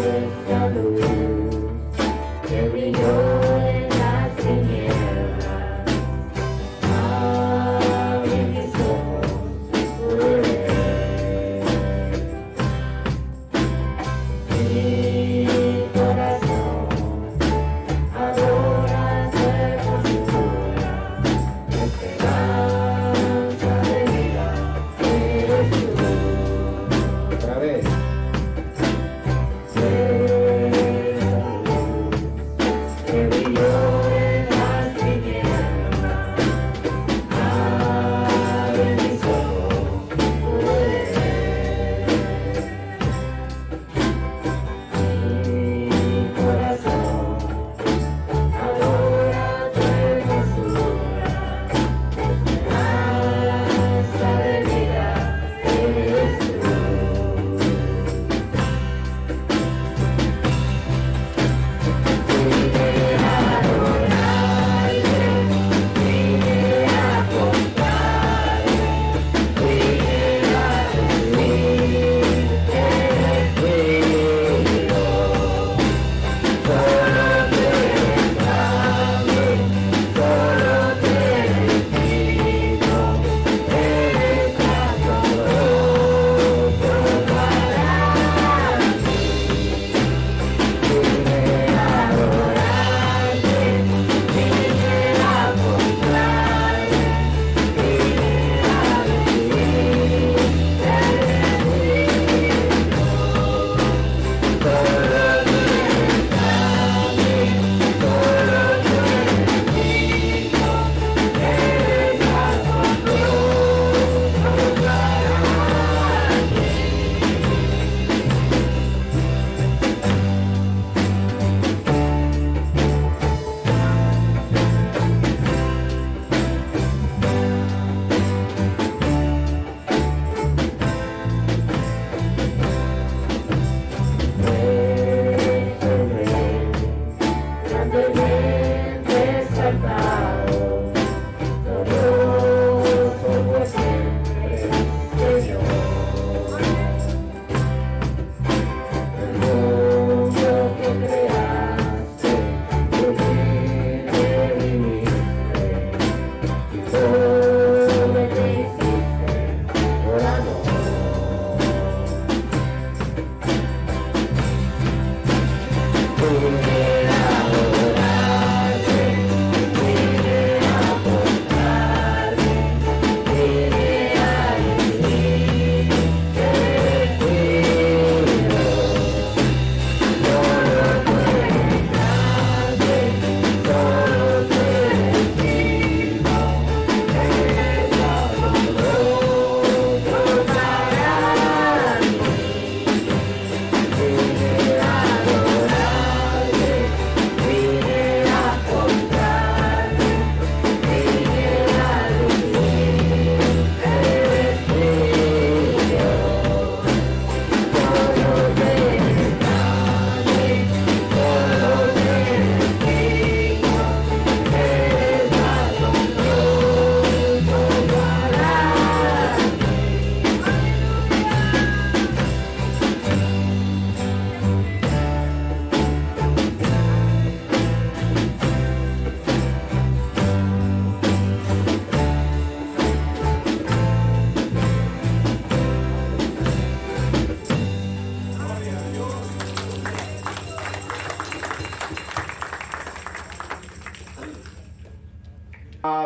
Esa luz que brilló en las tinieblas, abre mis ojos y pude ver. Mi corazón adora tu hermosura, esperanza de vida eres tú. Otra vez.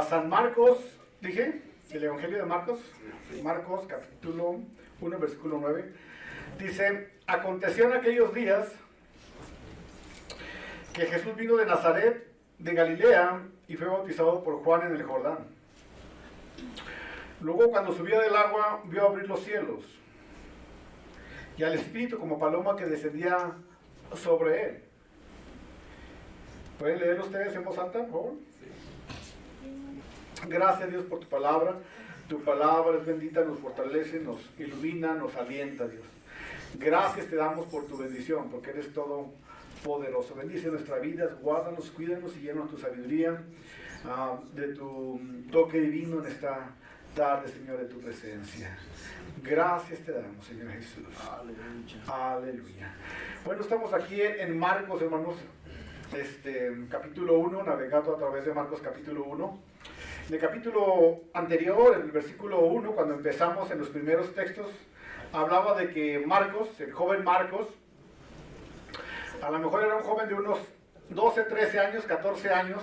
San Marcos, dije, el Evangelio de Marcos, Marcos capítulo 1, versículo 9, dice, aconteció en aquellos días que Jesús vino de Nazaret, de Galilea, y fue bautizado por Juan en el Jordán. Luego, cuando subía del agua, vio abrir los cielos, y al Espíritu como paloma que descendía sobre él. ¿Pueden leer ustedes en voz alta, por favor? Gracias, Dios, por tu palabra. Tu palabra es bendita, nos fortalece, nos ilumina, nos alienta, Dios. Gracias te damos por tu bendición, porque eres todo poderoso. Bendice nuestra vida, guárdanos, cuídanos y llénanos tu sabiduría, de tu toque divino en esta tarde, Señor, de tu presencia. Gracias te damos, Señor Jesús. Aleluya. Aleluya. Bueno, estamos aquí en Marcos, hermanos, capítulo 1, navegando a través de Marcos capítulo 1. En el capítulo anterior, en el versículo 1, cuando empezamos en los primeros textos, hablaba de que Marcos, el joven Marcos, a lo mejor era un joven de unos 12, 13 años, 14 años,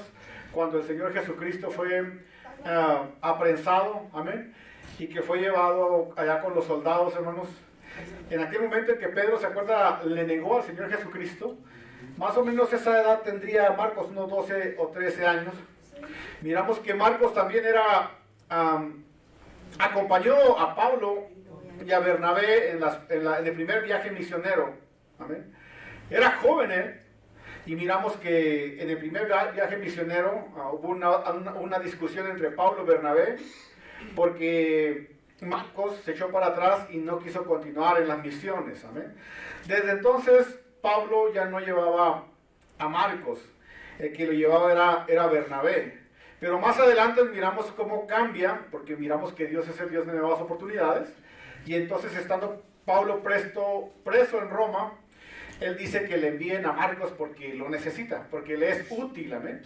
cuando el Señor Jesucristo fue apresado, amén, y que fue llevado allá con los soldados, hermanos. En aquel momento en que Pedro, ¿se acuerda?, le negó al Señor Jesucristo. Más o menos esa edad tendría Marcos, unos 12 o 13 años. Miramos que Marcos también acompañó a Pablo y a Bernabé en el primer viaje misionero. Amén. Era joven él. Y miramos que en el primer viaje misionero hubo una discusión entre Pablo y Bernabé, porque Marcos se echó para atrás y no quiso continuar en las misiones. Amén. Desde entonces Pablo ya no llevaba a Marcos, el que lo llevaba era Bernabé. Pero más adelante miramos cómo cambia, porque miramos que Dios es el Dios de nuevas oportunidades. Y entonces, estando Pablo preso en Roma, él dice que le envíen a Marcos porque lo necesita, porque le es útil, amén.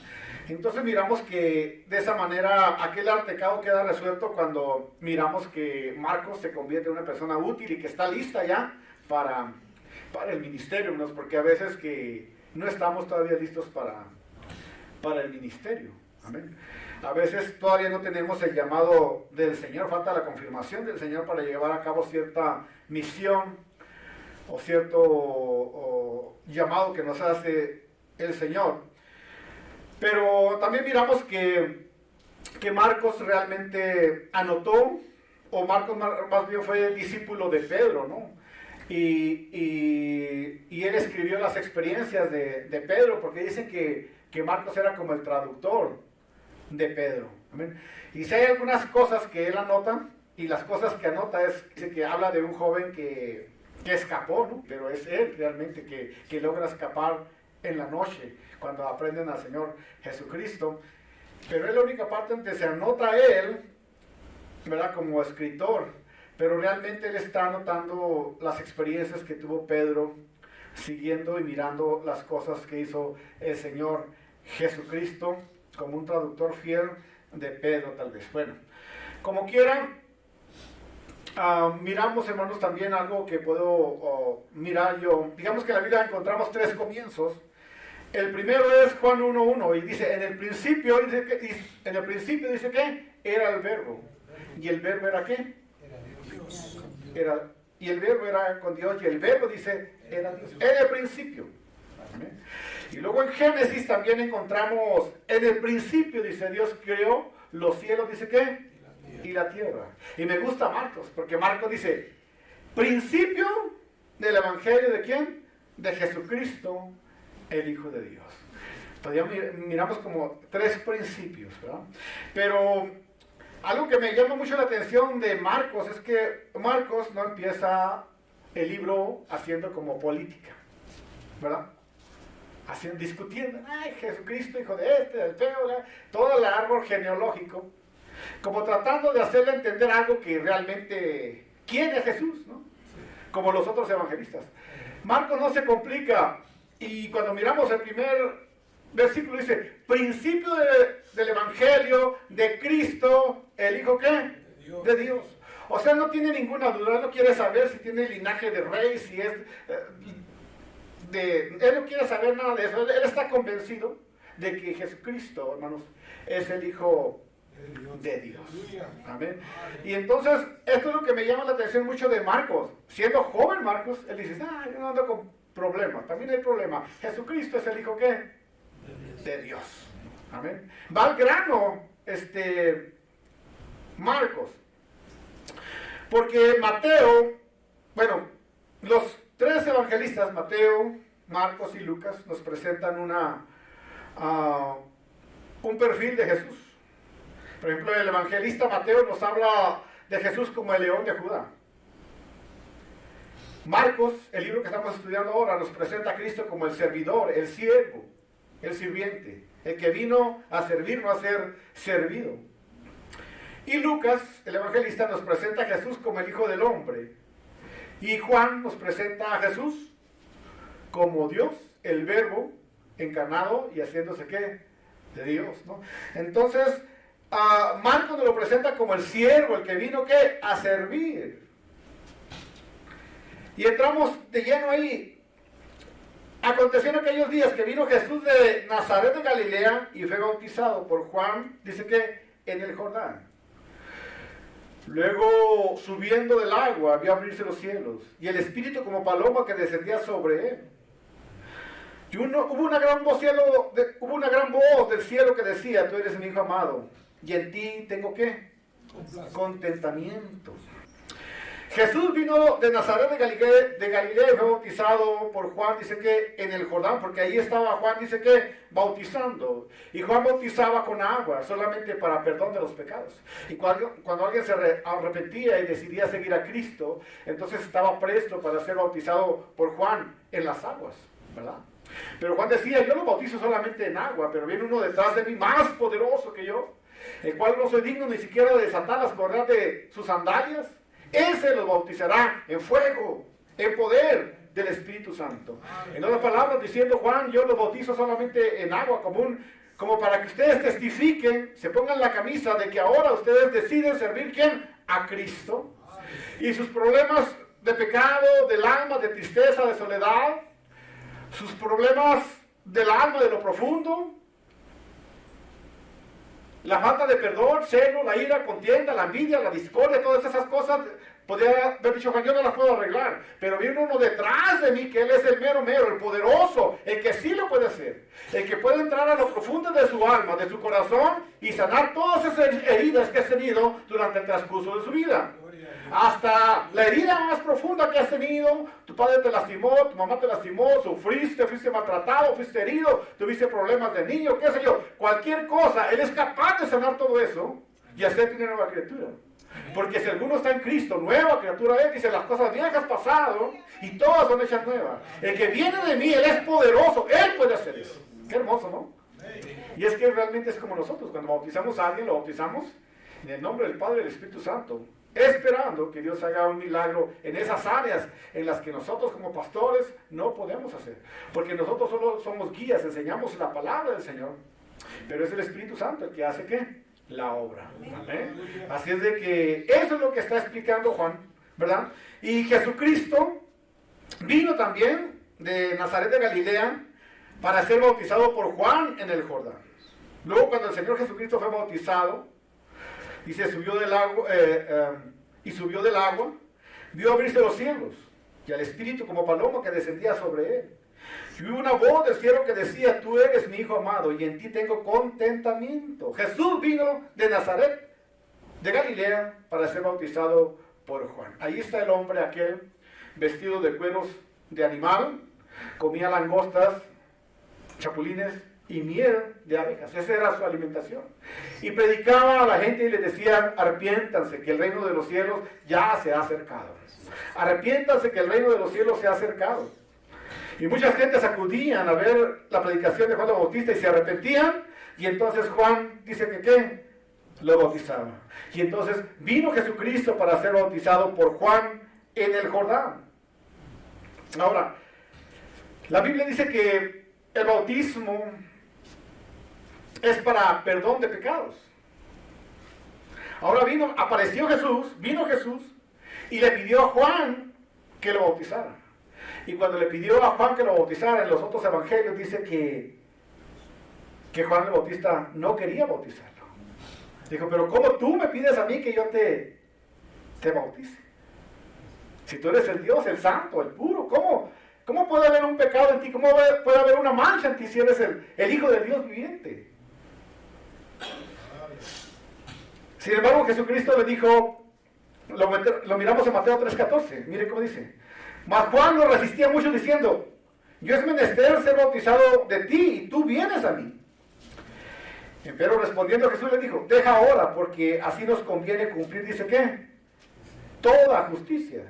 Entonces miramos que de esa manera aquel altercado queda resuelto cuando miramos que Marcos se convierte en una persona útil y que está lista ya para el ministerio, ¿no? Porque a veces que no estamos todavía listos para el ministerio. Amén. A veces todavía no tenemos el llamado del Señor, falta la confirmación del Señor para llevar a cabo cierta misión o cierto llamado que nos hace el Señor. Pero también miramos que Marcos realmente anotó, o Marcos más bien fue discípulo de Pedro, ¿no? Y él escribió las experiencias de Pedro, porque dicen que Marcos era como el traductor de Pedro. ¿Amén? Y si hay algunas cosas que él anota, y las cosas que anota dice que habla de un joven que escapó, ¿no? Pero es él realmente que logra escapar en la noche, cuando aprenden al Señor Jesucristo. Pero es la única parte donde se anota él, ¿verdad?, como escritor. Pero realmente él está anotando las experiencias que tuvo Pedro, siguiendo y mirando las cosas que hizo el Señor Jesucristo, como un traductor fiel de Pedro, tal vez. Bueno, como quieran, miramos, hermanos, también algo que puedo mirar yo. Digamos que en la Biblia encontramos tres comienzos. El primero es Juan 1:1 y dice, en el principio dice que era el verbo. ¿Y el verbo era qué? Y el verbo era con Dios, y el verbo dice, era Dios. En el principio. ¿Amén? Y luego en Génesis también encontramos, en el principio, dice, Dios creó los cielos, dice ¿qué? Y la tierra. Y me gusta Marcos, porque Marcos dice, principio del Evangelio ¿de quién? De Jesucristo, el Hijo de Dios. Todavía miramos como tres principios, ¿verdad? Pero algo que me llama mucho la atención de Marcos es que Marcos no empieza el libro haciendo como política, ¿verdad? Discutiendo, ay, Jesucristo, hijo de del feo, ¿verdad? Todo el árbol genealógico, como tratando de hacerle entender algo que realmente, ¿quién es Jesús?, ¿no? Como los otros evangelistas. Marcos no se complica, y cuando miramos el primer versículo dice, principio del Evangelio de Cristo, el Hijo ¿qué? De Dios. O sea, no tiene ninguna duda, no quiere saber si tiene linaje de rey, si es él no quiere saber nada de eso. Él está convencido de que Jesucristo, hermanos, es el Hijo de Dios. Amén. Y entonces, esto es lo que me llama la atención mucho de Marcos. Siendo joven Marcos, él dice, yo no ando con problemas. También hay problema. Jesucristo es el Hijo, ¿qué? De Dios. Amén. Va al grano, Marcos. Porque Mateo, bueno, los tres evangelistas, Mateo, Marcos y Lucas, nos presentan un perfil de Jesús. Por ejemplo, el evangelista Mateo nos habla de Jesús como el león de Judá. Marcos, el libro que estamos estudiando ahora, nos presenta a Cristo como el servidor, el siervo, el sirviente, el que vino a servir, no a ser servido. Y Lucas, el evangelista, nos presenta a Jesús como el Hijo del Hombre. Y Juan nos presenta a Jesús como Dios, el Verbo encarnado y haciéndose ¿qué? De Dios, ¿no? Entonces, Marcos nos lo presenta como el siervo, el que vino ¿qué? A servir. Y entramos de lleno ahí. Aconteció en aquellos días que vino Jesús de Nazaret de Galilea y fue bautizado por Juan, dice que en el Jordán. Luego, subiendo del agua, vio abrirse los cielos, y el Espíritu como paloma que descendía sobre él. Y hubo una gran voz del cielo que decía, tú eres mi Hijo amado, y en ti tengo ¿qué? Contentamiento. Jesús vino de Nazaret de Galilea y fue bautizado por Juan, dice que en el Jordán, porque ahí estaba Juan, dice que bautizando. Y Juan bautizaba con agua, solamente para perdón de los pecados. Y cuando alguien se arrepentía y decidía seguir a Cristo, entonces estaba presto para ser bautizado por Juan en las aguas, ¿verdad? Pero Juan decía, yo lo bautizo solamente en agua, pero viene uno detrás de mí más poderoso que yo, el cual no soy digno ni siquiera de desatar las correas de sus sandalias. Ese los bautizará en fuego, en poder del Espíritu Santo. En otras palabras, diciendo Juan, yo los bautizo solamente en agua común, como para que ustedes testifiquen, se pongan la camisa de que ahora ustedes deciden servir ¿quién? A Cristo. Y sus problemas de pecado, del alma, de tristeza, de soledad, sus problemas del alma, de lo profundo, la falta de perdón, celo, la ira, contienda, la envidia, la discordia, todas esas cosas, podría haber dicho Juan, yo no las puedo arreglar, pero viene uno detrás de mí, que Él es el mero, el poderoso, el que sí lo puede hacer, el que puede entrar a lo profundo de su alma, de su corazón, y sanar todas esas heridas que has tenido durante el transcurso de su vida. Hasta la herida más profunda que has tenido, tu padre te lastimó, tu mamá te lastimó, sufriste, fuiste maltratado, fuiste herido, tuviste problemas de niño, qué sé yo, cualquier cosa, Él es capaz de sanar todo eso y hacerte una nueva criatura. Porque si alguno está en Cristo, nueva criatura es, dice, las cosas viejas pasaron y todas son hechas nuevas. El que viene de mí, Él es poderoso, Él puede hacer eso. Qué hermoso, ¿no? Y es que realmente es como nosotros, cuando bautizamos a alguien, lo bautizamos en el nombre del Padre y del Espíritu Santo, esperando que Dios haga un milagro en esas áreas en las que nosotros como pastores no podemos hacer. Porque nosotros solo somos guías, enseñamos la palabra del Señor, pero es el Espíritu Santo el que hace ¿qué? La obra. ¿Amén? Así es de que eso es lo que está explicando Juan, ¿verdad? Y Jesucristo vino también de Nazaret de Galilea para ser bautizado por Juan en el Jordán. Luego cuando el Señor Jesucristo fue bautizado, y se subió del agua, vio abrirse los cielos, y al Espíritu como paloma que descendía sobre él. Y hubo una voz del cielo que decía, tú eres mi Hijo amado, y en ti tengo contentamiento. Jesús vino de Nazaret, de Galilea, para ser bautizado por Juan. Ahí está el hombre aquel, vestido de cueros de animal, comía langostas, chapulines, y miel de abejas. Esa era su alimentación. Y predicaba a la gente y les decía, arrepiéntanse que el reino de los cielos ya se ha acercado. Arrepiéntanse que el reino de los cielos se ha acercado. Y muchas gentes acudían a ver la predicación de Juan el Bautista y se arrepentían. Y entonces Juan dice que ¿qué? Lo bautizaba. Y entonces vino Jesucristo para ser bautizado por Juan en el Jordán. Ahora, la Biblia dice que el bautismo es para perdón de pecados. Ahora vino Jesús y le pidió a Juan que lo bautizara. Y cuando le pidió a Juan que lo bautizara, en los otros evangelios dice que Juan el Bautista no quería bautizarlo. Dijo, pero ¿cómo tú me pides a mí que yo te bautice? Si tú eres el Dios, el santo, el puro, ¿cómo puede haber un pecado en ti? ¿Cómo puede haber una mancha en ti si eres el Hijo del Dios viviente? Sin embargo, Jesucristo le dijo, lo miramos en Mateo 3:14, mire cómo dice. Mas Juan lo resistía mucho diciendo, yo es menester ser bautizado de ti y tú vienes a mí. Pero respondiendo Jesús le dijo, deja ahora porque así nos conviene cumplir, dice ¿qué? Toda justicia.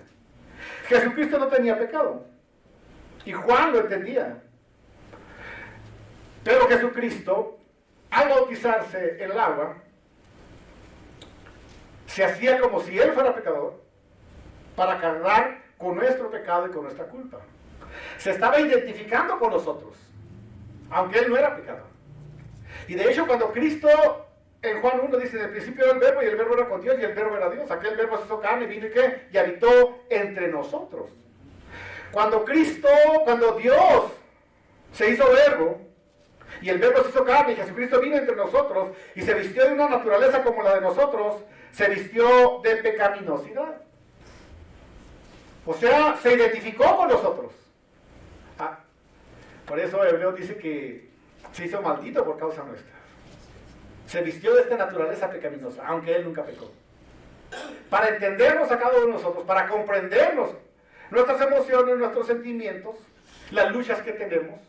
Jesucristo no tenía pecado y Juan lo entendía. Pero Jesucristo, al bautizarse en el agua, se hacía como si él fuera pecador para cargar con nuestro pecado y con nuestra culpa. Se estaba identificando con nosotros, aunque él no era pecador. Y de hecho, cuando Cristo, en Juan 1 dice, en el principio era el verbo, y el verbo era con Dios, y el verbo era Dios. Aquel verbo se hizo carne, vino y ¿qué? Y habitó entre nosotros. Cuando Dios se hizo verbo, y el verbo se hizo carne, y Jesucristo vino entre nosotros, y se vistió de una naturaleza como la de nosotros, se vistió de pecaminosidad. O sea, se identificó con nosotros. Por eso Hebreo dice que se hizo maldito por causa nuestra. Se vistió de esta naturaleza pecaminosa, aunque él nunca pecó. Para entendernos a cada uno de nosotros, para comprendernos nuestras emociones, nuestros sentimientos, las luchas que tenemos,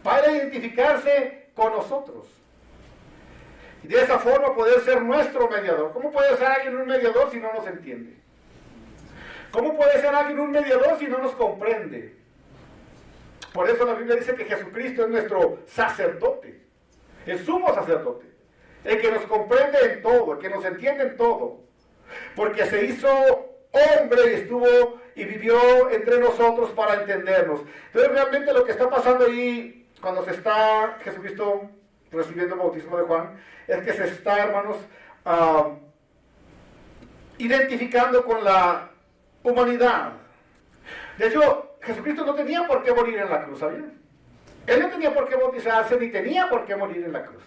para identificarse con nosotros. Y de esa forma poder ser nuestro mediador. ¿Cómo puede ser alguien un mediador si no nos entiende? ¿Cómo puede ser alguien un mediador si no nos comprende? Por eso la Biblia dice que Jesucristo es nuestro sacerdote, el sumo sacerdote, el que nos comprende en todo, el que nos entiende en todo, porque se hizo hombre y estuvo y vivió entre nosotros para entendernos. Entonces realmente lo que está pasando ahí, cuando se está Jesucristo recibiendo el bautismo de Juan, es que se está, hermanos, identificando con la humanidad. De hecho, Jesucristo no tenía por qué morir en la cruz, ¿sabían? Él no tenía por qué bautizarse, ni tenía por qué morir en la cruz.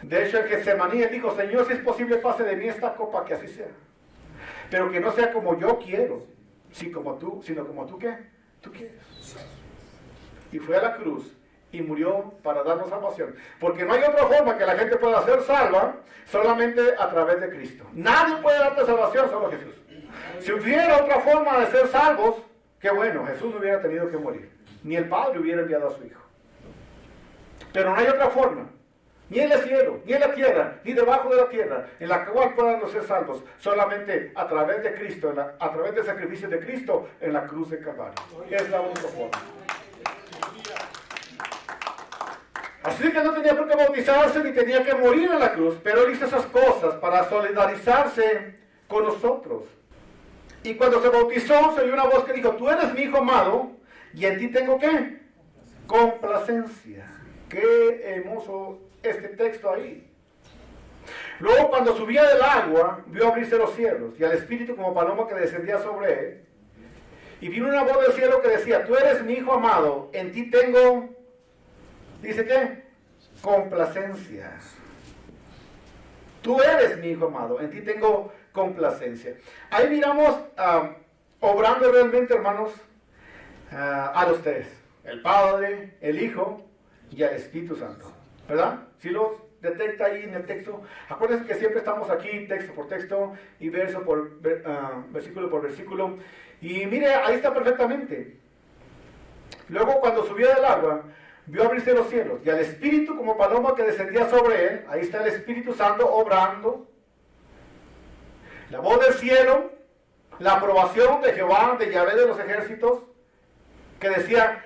De hecho, en Getsemaní él dijo, Señor, si es posible, pase de mí esta copa, que así sea. Pero que no sea como yo quiero, sino como tú, ¿qué? Tú quieres. Y fue a la cruz y murió para darnos salvación. Porque no hay otra forma que la gente pueda ser salva, solamente a través de Cristo. Nadie puede darte salvación, solo Jesús. Si hubiera otra forma de ser salvos, qué bueno, Jesús no hubiera tenido que morir. Ni el Padre hubiera enviado a su Hijo. Pero no hay otra forma, ni en el cielo, ni en la tierra, ni debajo de la tierra, en la cual podamos ser salvos, solamente a través de Cristo, a través del sacrificio de Cristo en la cruz de Calvario. Es la única forma. Así que no tenía por qué bautizarse, ni tenía que morir en la cruz, pero él hizo esas cosas para solidarizarse con nosotros. Y cuando se bautizó, se oyó una voz que dijo, tú eres mi Hijo amado, y en ti tengo ¿qué? Complacencia. Qué hermoso este texto ahí. Luego, cuando subía del agua, vio abrirse los cielos, y al Espíritu como paloma que descendía sobre él. Y vino una voz del cielo que decía, tú eres mi Hijo amado, en ti tengo, ¿dice qué? Complacencia. Tú eres mi Hijo amado, en ti tengo complacencia. Ahí miramos obrando realmente, hermanos, a los tres, el Padre, el Hijo y el Espíritu Santo, ¿verdad? Si los detecta ahí en el texto, acuérdense que siempre estamos aquí texto por texto y verso por versículo por versículo, y mire, ahí está perfectamente. Luego, cuando subió del agua, vio abrirse los cielos y al Espíritu como paloma que descendía sobre él. Ahí está el Espíritu Santo obrando. La voz del cielo, la aprobación de Jehová, de Yahvé de los ejércitos, que decía,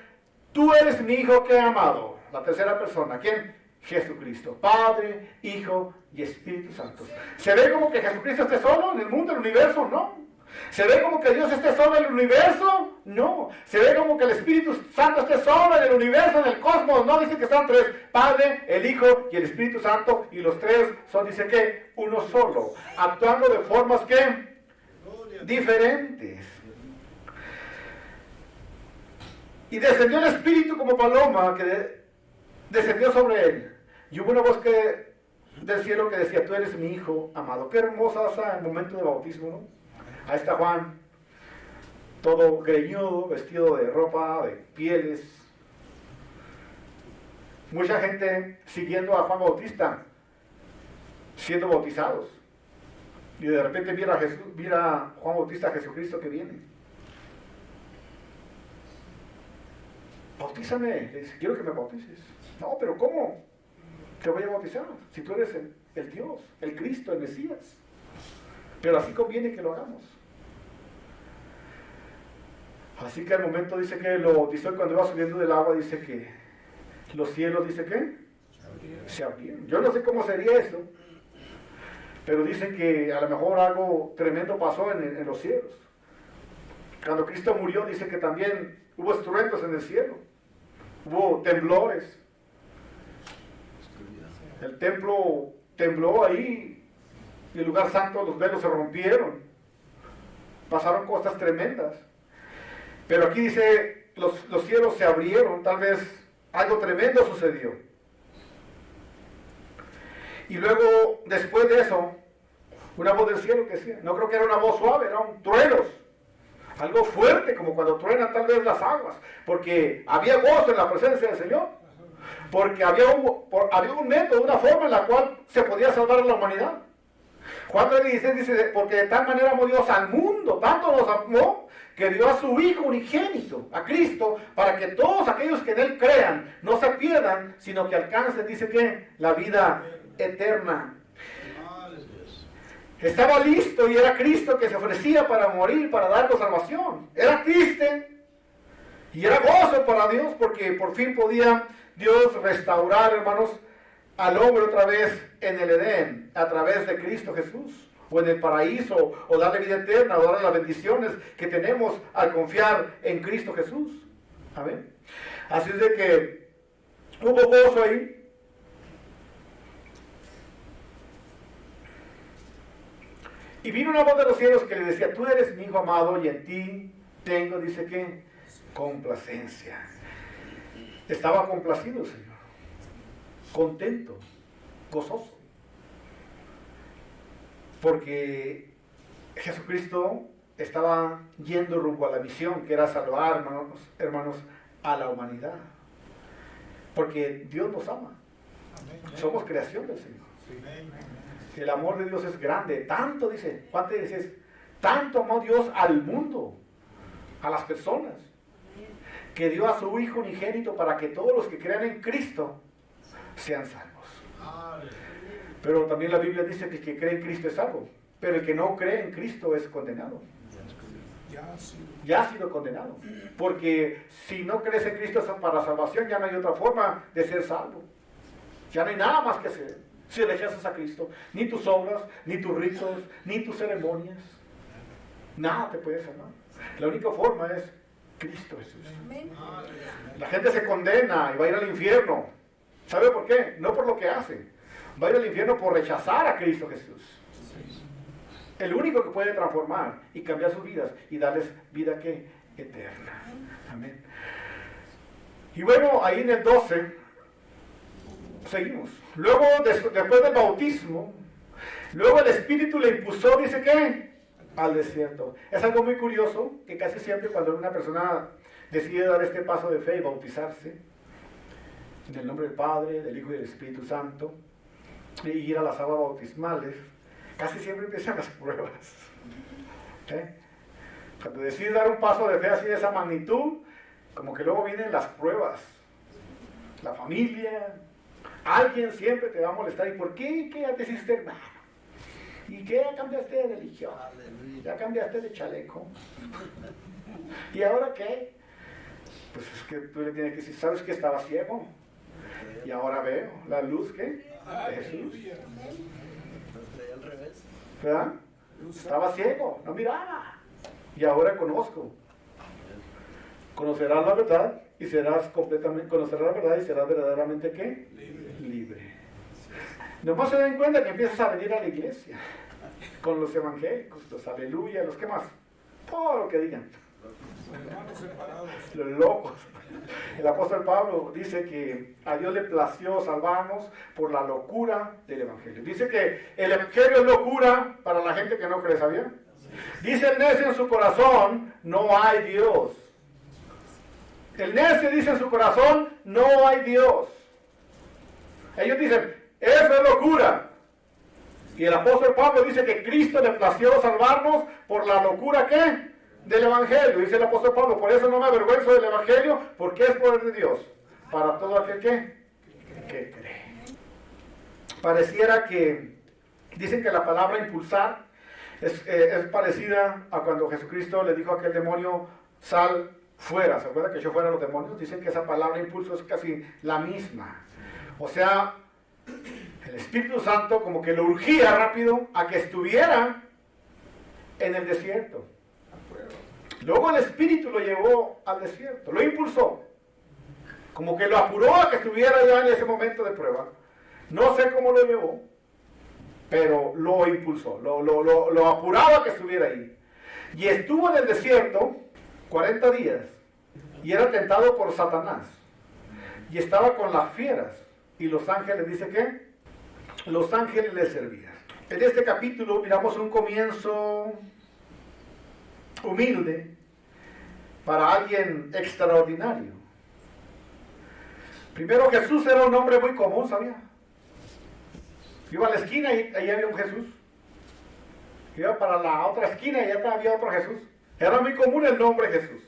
tú eres mi Hijo que he amado. La tercera persona, ¿quién? Jesucristo, Padre, Hijo y Espíritu Santo. ¿Se ve como que Jesucristo esté solo en el mundo, en el universo? No. ¿Se ve como que Dios esté solo en el universo? No. ¿Se ve como que el Espíritu Santo esté solo en el universo, en el cosmos? No, dice que están tres, Padre, el Hijo y el Espíritu Santo, y los tres son, dice que, uno solo, actuando de formas que diferentes. Y descendió el Espíritu como paloma que descendió sobre él. Y hubo una voz que del cielo que decía, tú eres mi hijo amado. Qué hermosa ese momento de bautismo, ¿no? Ahí está Juan, todo greñudo, vestido de ropa, de pieles. Mucha gente siguiendo a Juan Bautista, siendo bautizados. Y de repente mira a Juan Bautista, a Jesucristo que viene. Bautízame, le dice, quiero que me bautices. No, pero ¿cómo? Te voy a bautizar, si tú eres el Dios, el Cristo, el Mesías. Pero así conviene que lo hagamos. Así que al momento dice que dice cuando va subiendo del agua, dice que los cielos, dice que se abrieron. Yo no sé cómo sería eso, pero dicen que a lo mejor algo tremendo pasó en los cielos. Cuando Cristo murió, dice que también hubo estruendos en el cielo, hubo temblores. El templo tembló ahí, y el lugar santo, los velos se rompieron, pasaron cosas tremendas. Pero aquí dice, los cielos se abrieron, tal vez algo tremendo sucedió. Y luego, después de eso, una voz del cielo que decía, no creo que era una voz suave, eran truenos, algo fuerte, como cuando truenan tal vez las aguas, porque había gozo en la presencia del Señor, porque había un método, una forma en la cual se podía salvar a la humanidad. Juan 3:16 dice, porque de tal manera amó Dios al mundo, tanto nos amó, que dio a su Hijo unigénito, a Cristo, para que todos aquellos que en Él crean no se pierdan, sino que alcancen, dice que, la vida eterna. Estaba listo y era Cristo que se ofrecía para morir, para darnos salvación. Era triste y era gozo para Dios, porque por fin podía Dios restaurar, hermanos, al hombre otra vez en el Edén, a través de Cristo Jesús, o en el paraíso, o darle vida eterna, o darle las bendiciones que tenemos al confiar en Cristo Jesús. Amén. Así es de que hubo gozo ahí. Y vino una voz de los cielos que le decía, tú eres mi Hijo amado y en ti tengo, dice que, complacencia. Estaba complacido el Señor, contento, gozoso, porque Jesucristo estaba yendo rumbo a la misión, que era salvar, hermanos, a la humanidad, porque Dios nos ama. Somos creación del Señor. El amor de Dios es grande, tanto, dice, Juan te dice, tanto amó Dios al mundo, a las personas, que dio a su Hijo unigénito para que todos los que crean en Cristo sean salvos. Pero también la Biblia dice que el que cree en Cristo es salvo, pero el que no cree en Cristo es condenado. Ya ha sido condenado, porque si no crees en Cristo para salvación, ya no hay otra forma de ser salvo. Ya no hay nada más que hacer si rechazas a Cristo. Ni tus obras, ni tus ritos, ni tus ceremonias, nada te puede salvar. La única forma es Cristo Jesús. La gente se condena y va a ir al infierno. ¿Sabe por qué? No por lo que hace. Va a ir al infierno por rechazar a Cristo Jesús. El único que puede transformar y cambiar sus vidas y darles vida que eterna. Amén. Y bueno, ahí en el 12 seguimos. Luego, después del bautismo, luego el Espíritu le impulsó, dice que, al desierto. Es algo muy curioso que casi siempre cuando una persona decide dar este paso de fe y bautizarse, en el nombre del Padre, del Hijo y del Espíritu Santo, y ir a las aguas bautismales, casi siempre empiezan las pruebas. Cuando decides dar un paso de fe así de esa magnitud, como que luego vienen las pruebas. La familia, alguien siempre te va a molestar. ¿Y por qué? ¿Qué ya te hiciste hermano? ¿Y qué ya cambiaste de religión? ¿Ya cambiaste de chaleco? ¿Y ahora qué? Pues es que tú le tienes que decir, ¿sabes que estaba ciego? Y ahora veo la luz, ¿qué? De Jesús. ¿Verdad? Estaba ciego, no miraba. Y ahora conozco. Conocerás la verdad y serás completamente, conocerás la verdad y serás verdaderamente ¿qué? Libre. Nomás se den cuenta que empiezas a venir a la iglesia con los evangélicos, los aleluya, los que más, todo lo que digan. Los locos. El apóstol Pablo dice que a Dios le plació salvarnos por la locura del Evangelio. Dice que el Evangelio es locura para la gente que no cree, ¿sabía? Dice el necio en su corazón, no hay Dios. El necio dice en su corazón, no hay Dios. Ellos dicen, eso es locura. Y el apóstol Pablo dice que Cristo le plació salvarnos por la locura, ¿qué? Del Evangelio. Dice el apóstol Pablo, por eso no me avergüenzo del Evangelio, porque es poder de Dios. Para todo aquel que cree. Pareciera que, dicen que la palabra impulsar es parecida a cuando Jesucristo le dijo a aquel demonio, sal fuera. ¿Se acuerda que yo fuera los demonios? Dicen que esa palabra impulso es casi la misma. O sea, el Espíritu Santo como que lo urgía rápido a que estuviera en el desierto. Luego el Espíritu lo llevó al desierto, lo impulsó. Como que lo apuró a que estuviera ya en ese momento de prueba. No sé cómo lo llevó, pero lo impulsó, lo apuraba a que estuviera ahí. Y estuvo en el desierto 40 días y era tentado por Satanás. Y estaba con las fieras. Y los ángeles, dice que los ángeles le servían. En este capítulo miramos un comienzo humilde para alguien extraordinario. Primero, Jesús era un hombre muy común, ¿sabía? Iba a la esquina y ahí había un Jesús. Iba para la otra esquina y allá había otro Jesús. Era muy común el nombre Jesús.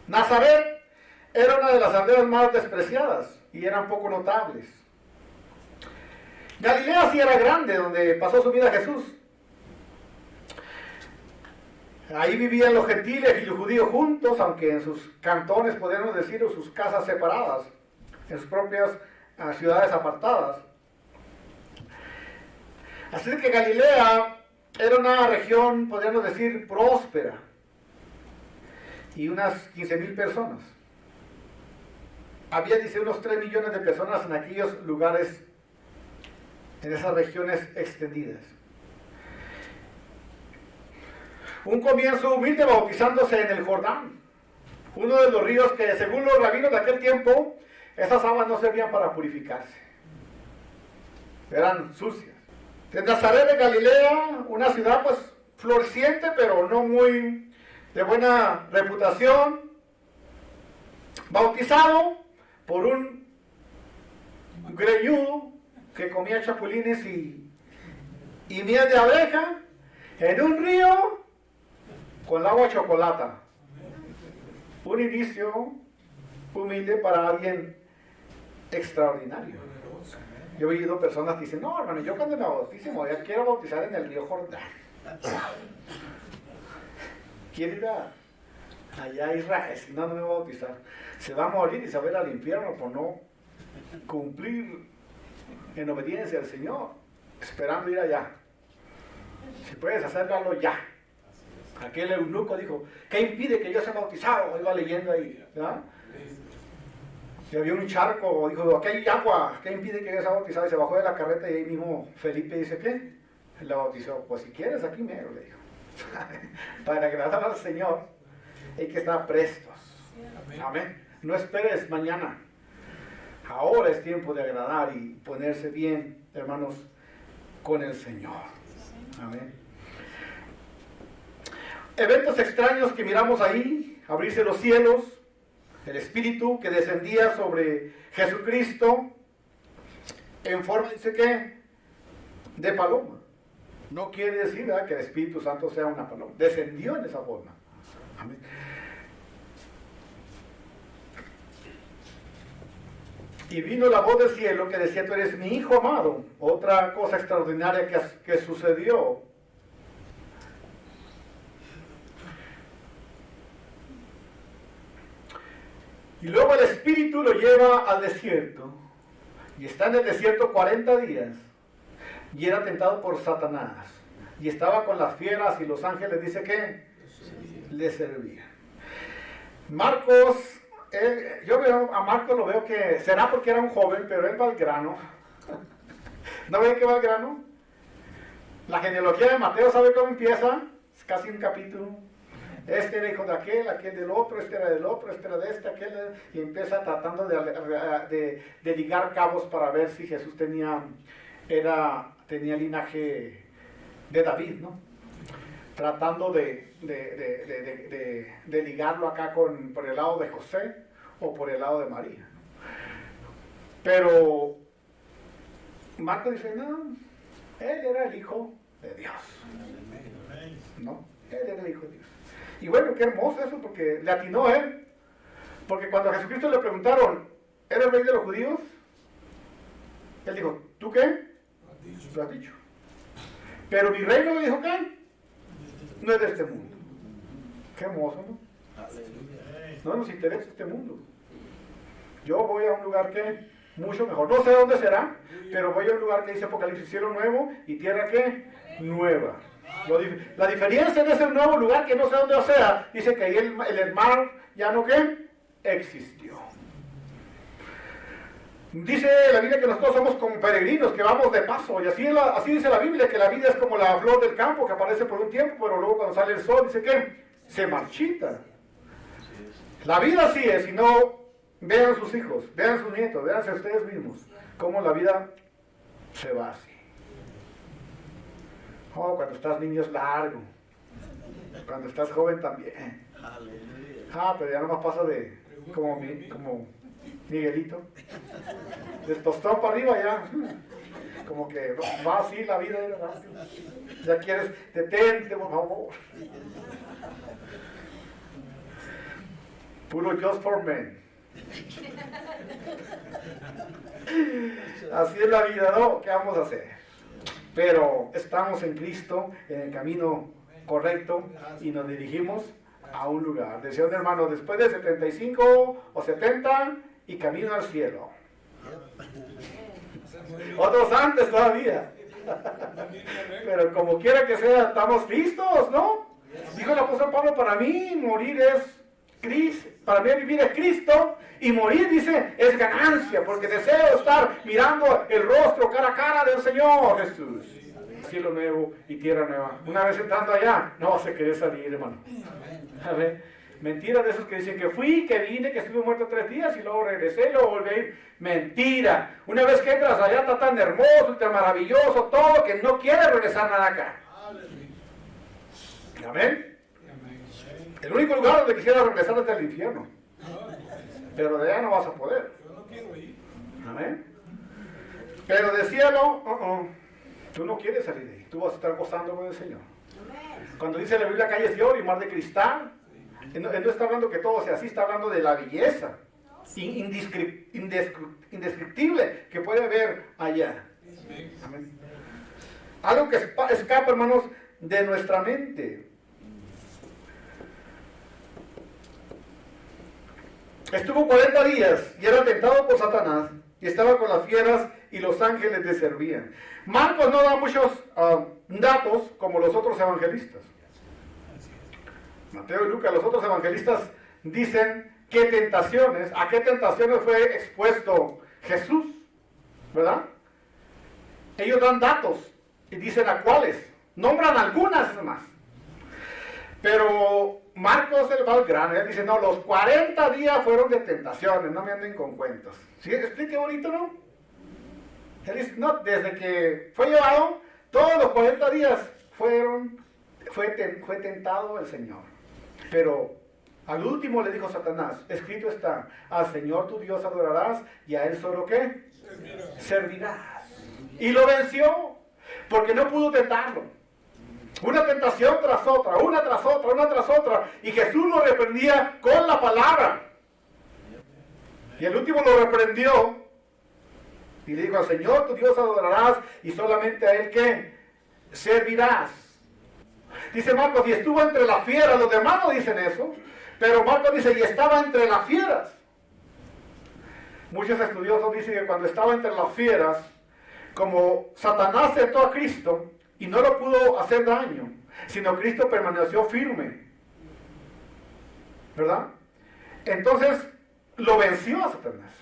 Nazaret era una de las aldeas más despreciadas y eran poco notables. Galilea sí era grande, donde pasó su vida Jesús. Ahí vivían los gentiles y los judíos juntos, aunque en sus cantones, podríamos decir, o sus casas separadas, en sus propias ciudades apartadas. Así que Galilea era una región, podríamos decir, próspera, y unas 15,000 personas. Había, dice, unos 3 millones de personas en aquellos lugares, en esas regiones extendidas. Un comienzo humilde bautizándose en el Jordán, uno de los ríos que, según los rabinos de aquel tiempo, esas aguas no servían para purificarse, eran sucias. En Nazaret de Galilea, una ciudad pues floreciente, pero no muy de buena reputación, bautizado por un greñudo que comía chapulines y miel de abeja en un río con el agua chocolata. Un inicio humilde para alguien extraordinario. Yo he oído personas que dicen, no, hermano, yo cuando me bautice me quiero bautizar en el río Jordán. Quiero ir allá a Israel, si no, no me va a bautizar. Se va a morir y se va a ir al infierno por no cumplir en obediencia al Señor, esperando ir allá. Si puedes hacerlo ya. Aquel eunuco dijo, ¿qué impide que yo sea bautizado? Iba leyendo ahí, ¿verdad? Y había un charco, dijo, aquí hay agua, ¿qué impide que yo sea bautizado? Y se bajó de la carreta y ahí mismo Felipe dice, ¿qué? Él la bautizó. Pues si quieres, aquí mero, le dijo. Para agradar al Señor hay que estar prestos. Amén. No esperes mañana. Ahora es tiempo de agradar y ponerse bien, hermanos, con el Señor. Amén. Eventos extraños que miramos ahí, abrirse los cielos, el Espíritu que descendía sobre Jesucristo en forma, dice que, de paloma. No quiere decir, ¿verdad?, que el Espíritu Santo sea una paloma. Descendió en esa forma. Amén. Y vino la voz del cielo que decía, tú eres mi hijo amado. Otra cosa extraordinaria que sucedió. Y luego el Espíritu lo lleva al desierto. Y está en el desierto 40 días. Y era tentado por Satanás. Y estaba con las fieras y los ángeles, dice que le servían. Marcos, yo veo a Marcos, lo veo que será porque era un joven, pero él va al grano. ¿No ven que va al grano? La genealogía de Mateo, ¿sabe cómo empieza? Es casi un capítulo. Este era hijo de aquel del otro, este era del otro, este era de este, aquel, y empieza tratando de ligar cabos para ver si Jesús tenía linaje de David, ¿no? Tratando de ligarlo acá por el lado de José o por el lado de María. Pero Marcos dice, no, él era el hijo de Dios. ¿No? Él era el hijo de Dios. Y bueno, qué hermoso eso, porque le atinó él. Porque cuando a Jesucristo le preguntaron, ¿eres el rey de los judíos? Él dijo, ¿tú qué? Lo has dicho. Pero mi reino, le dijo, ¿qué? No es de este mundo. Qué hermoso, ¿no? No nos interesa este mundo. Yo voy a un lugar que mucho mejor. No sé dónde será, pero voy a un lugar que dice Apocalipsis, cielo nuevo y tierra que nueva. La diferencia en ese nuevo lugar, que no sé dónde sea, dice que ahí el mar ya no ¿qué? Existió. Dice la Biblia que nosotros somos como peregrinos, que vamos de paso, y así dice la Biblia, que la vida es como la flor del campo, que aparece por un tiempo, pero luego cuando sale el sol, dice que se marchita. La vida así es, si no, vean sus hijos, vean sus nietos, véanse ustedes mismos, cómo la vida se va así. Oh, cuando estás niño es largo, cuando estás joven también. Pero ya nomás pasa de como Miguelito, del tostón para arriba ya, como que va así la vida, ya quieres, detente por favor. Puro just for men. Así es la vida, ¿no? ¿Qué vamos a hacer? Pero estamos en Cristo, en el camino correcto, y nos dirigimos a un lugar. Decía un hermano, después de 75 o 70, y camino al cielo. Otros antes todavía. Pero como quiera que sea, estamos listos, ¿no? Dijo el apóstol Pablo, para mí morir es Cristo, para mí vivir es Cristo, y morir, dice, es ganancia, porque deseo estar mirando el rostro cara a cara del Señor Jesús. Cielo nuevo y tierra nueva. Una vez entrando allá, no vas a querer salir, hermano. A ver. Mentira de esos que dicen que fui, que vine, que estuve muerto 3 días y luego regresé y luego volví a ir. Mentira. Una vez que entras allá está tan hermoso, tan maravilloso, todo, que no quieres regresar nada acá. Amén. El único lugar donde quisiera regresar es el infierno. Pero de allá no vas a poder. Amén. Pero de cielo, tú no quieres salir de ahí. Tú vas a estar gozando con el Señor. Cuando dice la Biblia calles de oro y mar de cristal, él no está hablando que todo sea así, está hablando de la belleza indescriptible que puede haber allá. Amén. Algo que escapa, hermanos, de nuestra mente. Estuvo 40 días y era tentado por Satanás y estaba con las fieras y los ángeles le servían. Marcos no da muchos datos como los otros evangelistas. Mateo y Lucas, los otros evangelistas, dicen a qué tentaciones fue expuesto Jesús, ¿verdad? Ellos dan datos y dicen a cuáles, nombran algunas más. Pero Marcos el Valgrano, él dice, no, los 40 días fueron de tentaciones, no me anden con cuentos. ¿Sí? Explique bonito, ¿no? Él dice, no, desde que fue llevado, todos los 40 días fue tentado el Señor. Pero al último le dijo Satanás, escrito está, al Señor tu Dios adorarás y a Él solo ¿qué? Servirás. Y lo venció, porque no pudo tentarlo. Una tentación tras otra, una tras otra, una tras otra. Y Jesús lo reprendía con la palabra. Y el último lo reprendió y le dijo, al Señor tu Dios adorarás y solamente a Él ¿qué? Servirás. Dice Marcos, y estuvo entre las fieras. Los demás no dicen eso, pero Marcos dice, y estaba entre las fieras. Muchos estudiosos dicen que cuando estaba entre las fieras, como Satanás tentó a Cristo y no lo pudo hacer daño, sino Cristo permaneció firme, ¿verdad? Entonces lo venció a Satanás.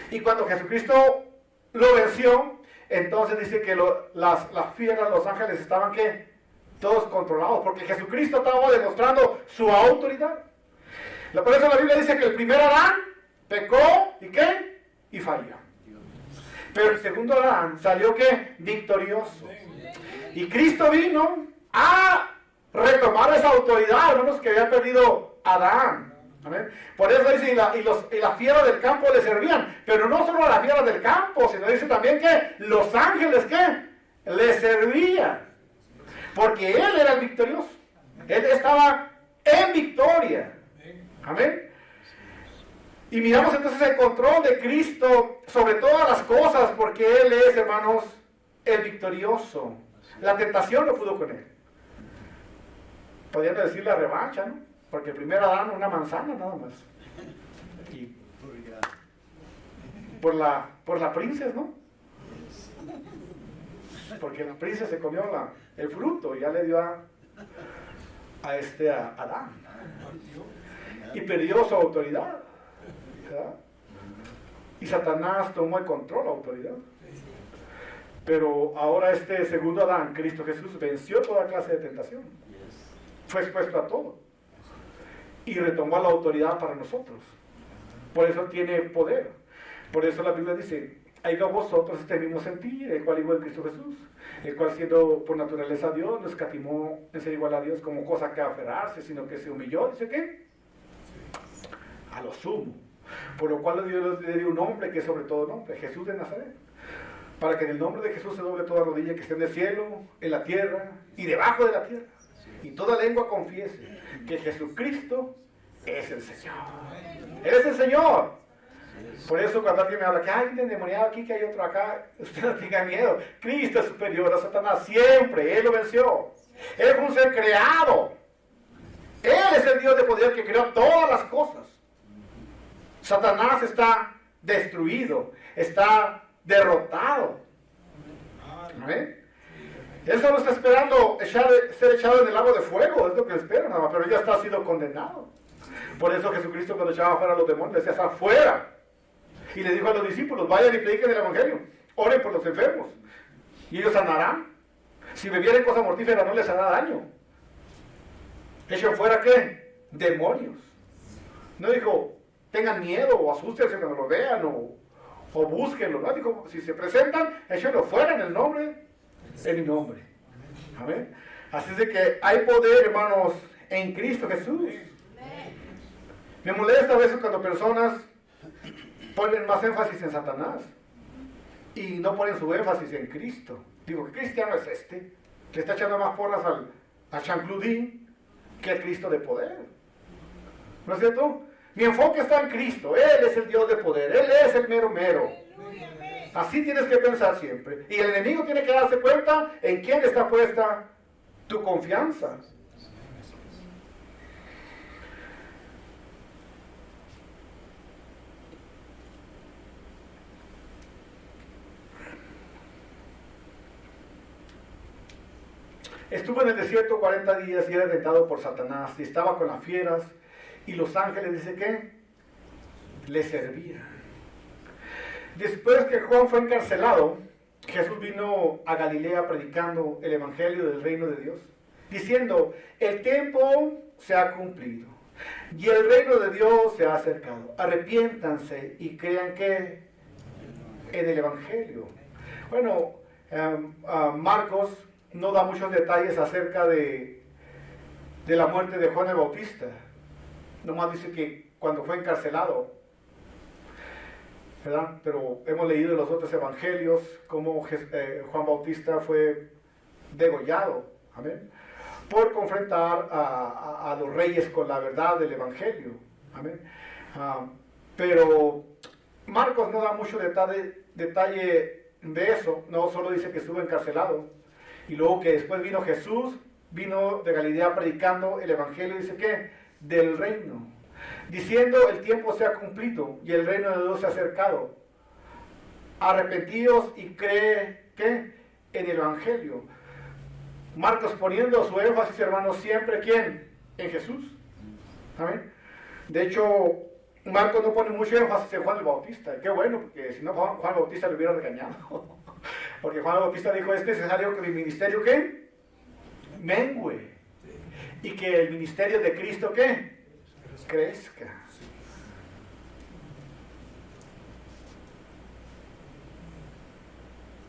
Y cuando Jesucristo lo venció, entonces dice que las fieras, los ángeles estaban ¿qué? todos controlados, porque Jesucristo estaba demostrando su autoridad. Por eso la Biblia dice que el primer Adán pecó, ¿y qué? Y falló. Pero el segundo Adán salió, ¿qué? Victorioso. Y Cristo vino a retomar esa autoridad, hermanos, que había perdido Adán. ¿Amén? Por eso dice, y las fieras del campo le servían. Pero no solo a las fieras del campo, sino dice también que los ángeles, ¿qué? Le servían. Porque él era el victorioso. Él estaba en victoria. Amén. Y miramos entonces el control de Cristo sobre todas las cosas, porque Él es, hermanos, el victorioso. La tentación no pudo con Él. Podrían decir la revancha, ¿no? Porque el primer Adán una manzana nada más. Y por la princesa, ¿no? Porque la princesa se comió el fruto y ya le dio a Adán. Y perdió su autoridad. ¿Verdad? Y Satanás tomó el control, la autoridad. Pero ahora este segundo Adán, Cristo Jesús, venció toda clase de tentación. Fue expuesto a todo. Y retomó la autoridad para nosotros. Por eso tiene poder. Por eso la Biblia dice, haya vosotros este mismo sentir, el cual igual Cristo Jesús, el cual siendo por naturaleza Dios, no escatimó en ser igual a Dios como cosa que aferrarse, sino que se humilló, dice ¿qué? A lo sumo. Por lo cual Dios le dio un nombre que es sobre todo nombre, Jesús de Nazaret. Para que en el nombre de Jesús se doble toda rodilla que esté en el cielo, en la tierra y debajo de la tierra. Y toda lengua confiese que Jesucristo es el Señor. Él es el Señor. Por eso cuando alguien me habla que hay un endemoniado aquí, que hay otro acá, usted no tenga miedo. Cristo es superior a Satanás siempre. Él lo venció. Él fue un ser creado. Él es el Dios de poder que creó todas las cosas. Satanás está destruido, está derrotado. ¿Amén? Él solo está esperando ser echado en el lago de fuego, es lo que espera, nada más, pero ya está sido condenado. Por eso Jesucristo cuando echaba fuera a los demonios, decía, está fuera. Y le dijo a los discípulos, vayan y prediquen el evangelio, oren por los enfermos, y ellos sanarán. Si bebieren cosa mortífera no les hará daño. Echen fuera, ¿qué? Demonios. No dijo, tengan miedo o asústense cuando lo vean o búsquenlo, ¿no? Dijo, si se presentan, échenlo fuera en mi nombre. Amén. Así es de que hay poder, hermanos, en Cristo Jesús. Me molesta a veces cuando personas ponen más énfasis en Satanás y no ponen su énfasis en Cristo. Digo, ¿qué cristiano es este? Le está echando más porras a chancludín que al Cristo de poder. ¿No es cierto? Mi enfoque está en Cristo. Él es el Dios de poder. Él es el mero mero. Así tienes que pensar siempre. Y el enemigo tiene que darse cuenta en quién está puesta tu confianza. Estuvo en el desierto 40 días y era tentado por Satanás. Y estaba con las fieras. Y los ángeles, dice que le servían. Después que Juan fue encarcelado, Jesús vino a Galilea predicando el evangelio del reino de Dios, diciendo, el tiempo se ha cumplido y el reino de Dios se ha acercado. Arrepiéntanse y crean que en el evangelio. Bueno, Marcos no da muchos detalles acerca de la muerte de Juan el Bautista. Nomás dice que cuando fue encarcelado, ¿verdad? Pero hemos leído en los otros evangelios cómo Juan Bautista fue degollado, amén, por confrontar a los reyes con la verdad del evangelio, amén. Pero Marcos no da mucho detalle de eso, no solo dice que estuvo encarcelado y luego que después vino Jesús, vino de Galilea predicando el evangelio, dice que del reino, diciendo el tiempo se ha cumplido y el reino de Dios se ha acercado. Arrepentíos y cree que en el evangelio. Marcos poniendo su énfasis, hermanos, siempre ¿quién? En Jesús. Amén. De hecho, Marcos no pone mucho énfasis en Juan el Bautista. Qué bueno, porque si no Juan el Bautista le hubiera regañado. Porque Juan el Bautista dijo, es necesario que mi ministerio ¿qué? mengue. Y que el ministerio de Cristo, ¿qué? Crezca.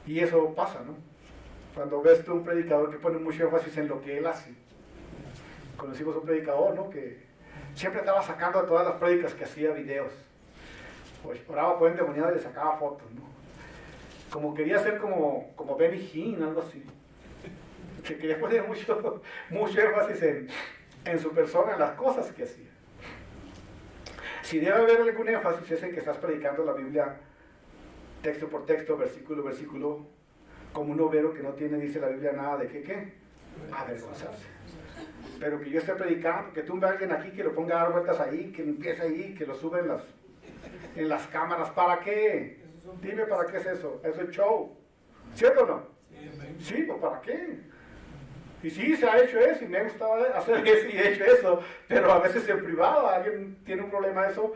Y eso pasa, ¿no? Cuando ves tú un predicador que pone mucho énfasis en lo que él hace. Conocimos un predicador, ¿no? Que siempre estaba sacando de todas las prédicas que hacía videos. Pues oraba por endemoniado y le sacaba fotos, ¿no? Como quería ser como Benny Hinn, algo así. Que quería poner mucho énfasis en su persona, en las cosas que hacía. Si debe haber algún énfasis es en que estás predicando la Biblia texto por texto, versículo por versículo, como un obrero que no tiene, dice la Biblia, nada de qué, avergonzarse. Pero que yo esté predicando, que tumbe a alguien aquí, que lo ponga a dar vueltas ahí, que empiece ahí, que lo sube en las cámaras, ¿para qué? Dime, ¿para qué es eso? Eso es show, ¿cierto o no? Sí, pues ¿para qué? Y sí, se ha hecho eso, y me ha gustado hacer eso, y he hecho eso, pero a veces en privado, alguien tiene un problema de eso,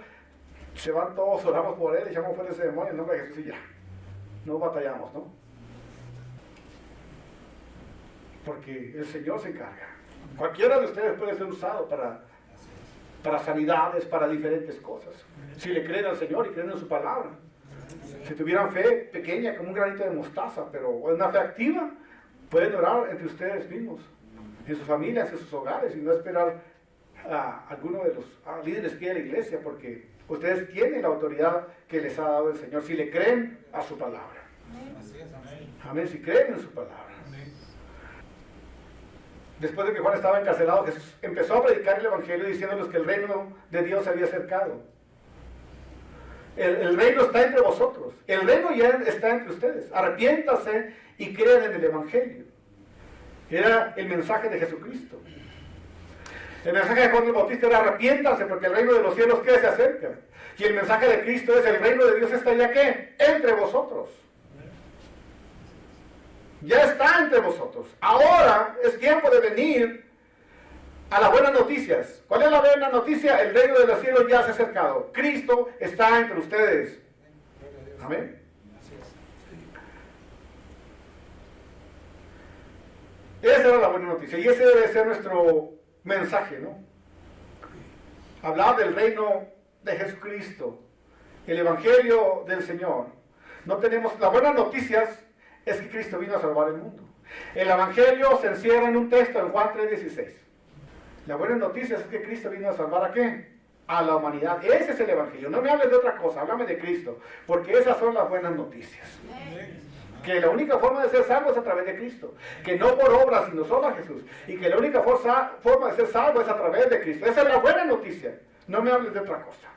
se van todos, oramos por él, echamos fuera ese demonio en nombre de Jesús y ya. No batallamos, ¿no? Porque el Señor se encarga. Cualquiera de ustedes puede ser usado para sanidades, para diferentes cosas. Si le creen al Señor y creen en su palabra. Si tuvieran fe pequeña, como un granito de mostaza, pero una fe activa, pueden orar entre ustedes mismos, en sus familias, en sus hogares, y no esperar a alguno de los líderes que hay en la iglesia, porque ustedes tienen la autoridad que les ha dado el Señor, si le creen a su palabra. Amén, si creen en su palabra. Después de que Juan estaba encarcelado, Jesús empezó a predicar el Evangelio diciéndoles que el reino de Dios se había acercado. El reino está entre vosotros. El reino ya está entre ustedes. Arrepiéntase y crean en el Evangelio. Era el mensaje de Jesucristo. El mensaje de Juan el Bautista era arrepiéntanse porque el reino de los cielos ¿qué? Se acerca. Y el mensaje de Cristo es el reino de Dios está ya ¿qué? Entre vosotros. Ya está entre vosotros. Ahora es tiempo de venir a las buenas noticias. ¿Cuál es la buena noticia? El reino de los cielos ya se ha acercado. Cristo está entre ustedes. Amén. Esa era la buena noticia y ese debe ser nuestro mensaje, ¿no? Hablar del reino de Jesucristo, el Evangelio del Señor. No tenemos, las buenas noticias es que Cristo vino a salvar el mundo. El Evangelio se encierra en un texto en Juan 3:16. La buena noticia es que Cristo vino a salvar ¿a qué? A la humanidad. Ese es el Evangelio. No me hables de otra cosa, háblame de Cristo, porque esas son las buenas noticias. Que la única forma de ser salvo es a través de Cristo. Que no por obras, sino solo a Jesús. Y que la única forma de ser salvo es a través de Cristo. Esa es la buena noticia. No me hables de otra cosa.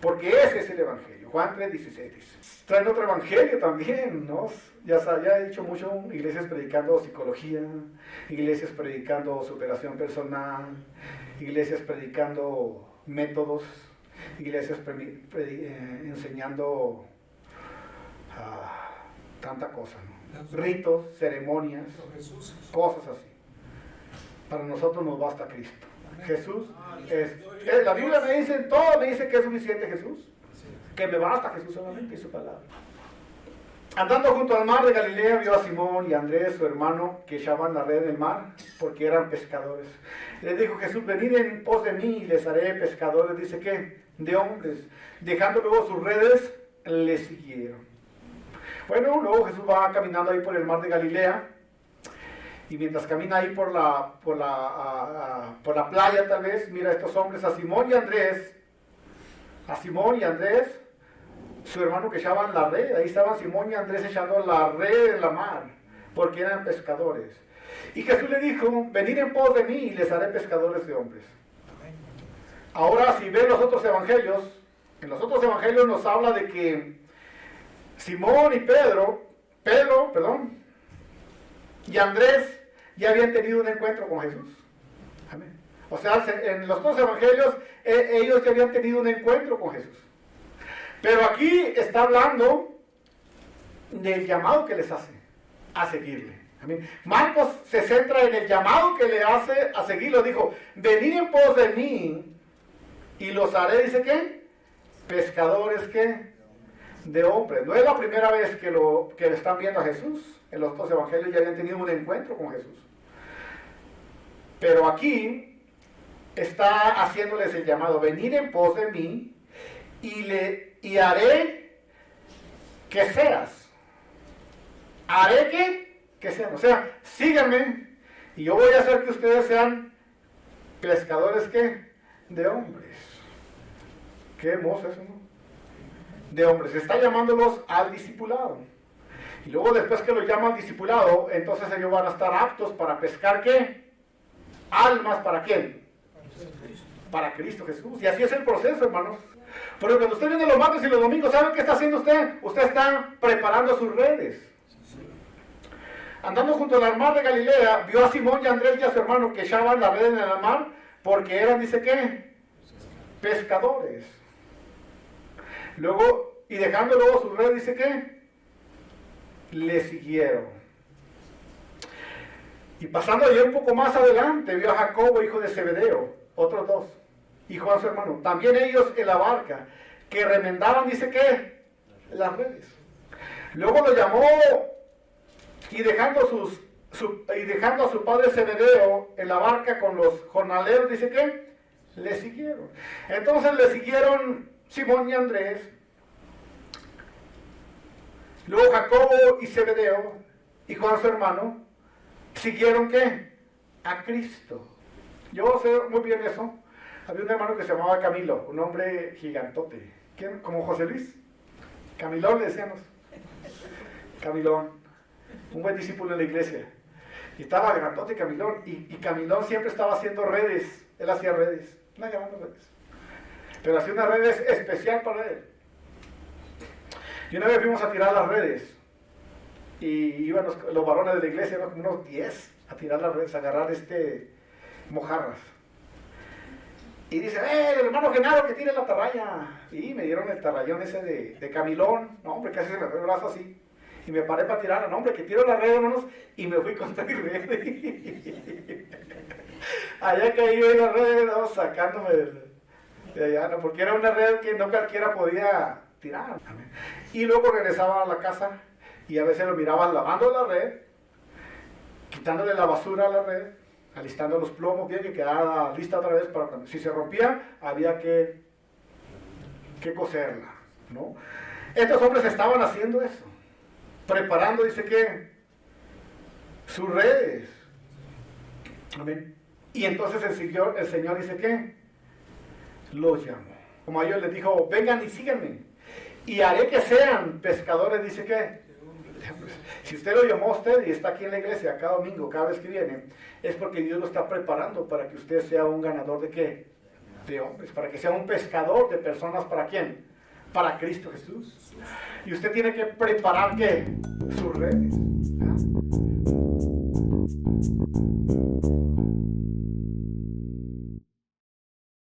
Porque ese es el Evangelio. Juan 3:16 dice. Traen otro Evangelio también, ¿no? Ya he dicho mucho, iglesias predicando psicología, iglesias predicando superación personal, iglesias predicando métodos, iglesias enseñando tanta cosa, ¿no? Ritos, ceremonias, cosas así. Para nosotros nos basta Cristo. Jesús es, la Biblia me dice, todo me dice que es suficiente Jesús, que me basta Jesús solamente y su palabra. Andando junto al mar de Galilea vio a Simón y a Andrés, su hermano, que echaban la red en el mar porque eran pescadores. Les dijo Jesús, venid en pos de mí y les haré pescadores, dice que, de hombres. Dejando luego sus redes, le siguieron. Bueno, luego Jesús va caminando ahí por el mar de Galilea. Y mientras camina ahí por la playa tal vez, mira a estos hombres, a Simón y Andrés, su hermano que echaban la red. Ahí estaban Simón y Andrés echando la red en la mar, porque eran pescadores. Y Jesús le dijo, venid en pos de mí y les haré pescadores de hombres. Ahora si ven los otros evangelios, en los otros evangelios nos habla de que Simón y Pedro, y Andrés ya habían tenido un encuentro con Jesús. Amén. O sea, en los dos evangelios ellos ya habían tenido un encuentro con Jesús. Pero aquí está hablando del llamado que les hace a seguirle. Amén. Marcos se centra en el llamado que le hace a seguirlo. Dijo, venid en pos de mí y los haré, dice ¿qué? Pescadores ¿qué? De hombres. No es la primera vez que están viendo a Jesús. En los dos evangelios ya habían tenido un encuentro con Jesús. Pero aquí está haciéndoles el llamado, venid en pos de mí y haré que seas. Haré que sean. O sea, síganme y yo voy a hacer que ustedes sean pescadores ¿qué? De hombres. Qué hermoso eso, ¿no? De hombres. Está llamándolos al discipulado. Y luego después que los llaman discipulado, entonces ellos van a estar aptos para pescar ¿qué? Almas, ¿para quién? Para Cristo Jesús. Y así es el proceso, hermanos. Pero cuando usted viene los martes y los domingos, ¿saben qué está haciendo usted? Usted está preparando sus redes. Andando junto al mar de Galilea, vio a Simón y a Andrés y a su hermano que echaban la red en el mar, porque eran, dice ¿qué? Pescadores. Luego, y dejando luego su red, dice ¿qué? Le siguieron. Y pasando allí un poco más adelante, vio a Jacobo, hijo de Zebedeo, otros dos, y Juan su hermano, también ellos en la barca, que remendaban, dice ¿qué? Las redes. Luego lo llamó, y dejando a su padre Zebedeo en la barca con los jornaleros, dice ¿qué? Le siguieron. Entonces le siguieron Simón y Andrés. Luego Jacobo y Zebedeo y Juan su hermano siguieron ¿qué? A Cristo. Yo sé muy bien eso. Había un hermano que se llamaba Camilo, un hombre gigantote. ¿Quién? Como José Luis. Camilón le decíamos. Camilón. Un buen discípulo en la iglesia. Y estaba grandote Camilón. Y Camilón siempre estaba haciendo redes. Él hacía redes. Una gran redes. Pero hacía una red especial para él. Y una vez fuimos a tirar las redes. Y iban los varones de la iglesia, iban como unos 10 a tirar las redes, a agarrar mojarras. Y dice, el hermano Genaro que tire la tarraya. Y me dieron el tarrayón ese de Camilón. No, hombre, casi se me fue el brazo así. Y me paré para tirarla. No, hombre, que tiro la red, hermanos. Y me fui contra mi red. Allá caí yo en la red, no, sacándome de allá, no, porque era una red que no cualquiera podía tirar. Y luego regresaba a la casa y a veces lo miraba lavando la red, quitándole la basura a la red, alistando los plomos bien que quedara lista otra vez para cuando si se rompía había que coserla, ¿no? Estos hombres estaban haciendo eso, preparando, dice que sus redes. Amén. Y entonces el Señor dice que los llamó. Como a ellos les dijo, vengan y síganme. Y haré que sean pescadores, dice que. Si usted lo llamó a usted y está aquí en la iglesia cada domingo, cada vez que viene, es porque Dios lo está preparando para que usted sea un ganador de qué? De hombres, para que sea un pescador de personas, ¿para quién? Para Cristo Jesús. Y usted tiene que preparar ¿qué? Sus redes. ¿Ah?